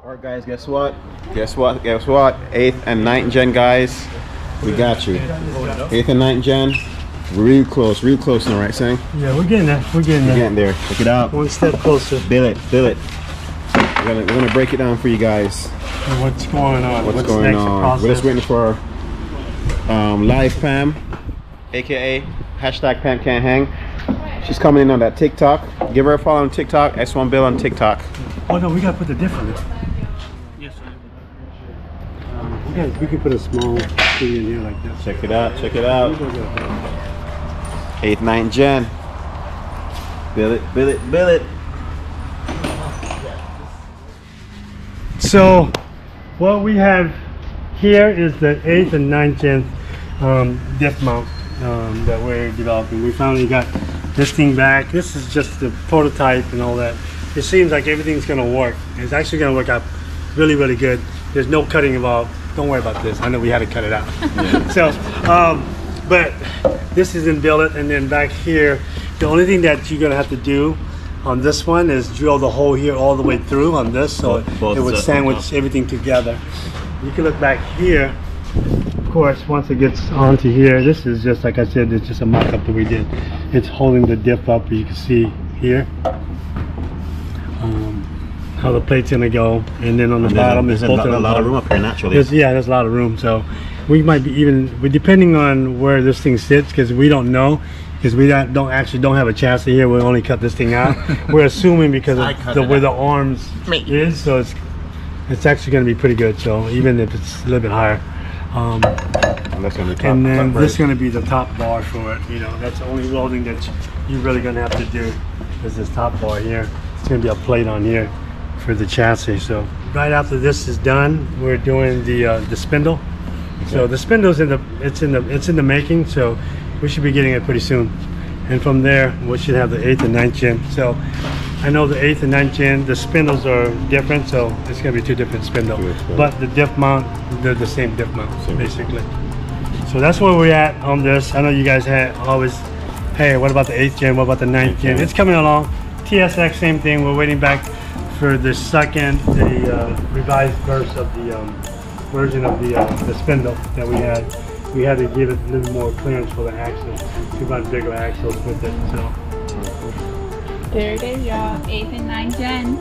Alright guys, guess what? Guess what? 8th and 9th gen guys. We got you. 8th and 9th gen. Real close now, right, Sone? Yeah, we're getting there. We're getting there. Check it out. One step closer. Feel it. We're gonna break it down for you guys. What's going on? What's going on? We're just waiting for live Pam, aka hashtag Pam Can't Hang. She's coming in on that TikTok. Give her a follow on TikTok. S1 Bill on TikTok. Oh no, we gotta put the diff on it. Yes, sir. We can put a small thing in here like this. Check it out. 8th, 9th gen. Bill it. So, what we have here is the 8th and 9th gen diff mount that we're developing. We finally got this thing back. This is just the prototype and all that. It seems like everything's gonna work. It's actually gonna work out really, really good. There's no cutting involved. Don't worry about this. I know we had to cut it out. So, but this is in billet, and then back here, the only thing that you're gonna have to do on this one is drill the hole here all the way through on this, so it would sandwich everything together. You can look back here. Of course, once it gets onto here, this is just like I said, it's just a mock-up that we did. It's holding the diff up. You can see here how the plate's gonna go, and then on the bottom there's a lot of room up here naturally. There's a lot of room, so we might be depending on where this thing sits, because we don't know, because we don't have a chassis here. We'll only cut this thing out. We're assuming because of where the arms is, so it's actually going to be pretty good. So even if it's a little bit higher, and then this is going to be the top bar for it. You know, that's the only welding that you're really going to have to do is this top bar here. It's going to be a plate on here for the chassis. So right after this is done, we're doing the spindle. Okay. So the spindle's in the making. So we should be getting it pretty soon, and from there we should have the 8th and 9th gen. So I know the 8th and 9th gen, the spindles are different, so it's going to be two different spindles. But the diff mount, they're the same diff mount, basically. So that's where we're at on this. I know you guys always, hey, what about the 8th gen? What about the 9th gen? It's coming along. TSX, same thing. We're waiting back for the revised version of the spindle that we had. We had to give it a little more clearance for the axles. We run bigger axles with it. So there it is, y'all. 8th and 9th gen.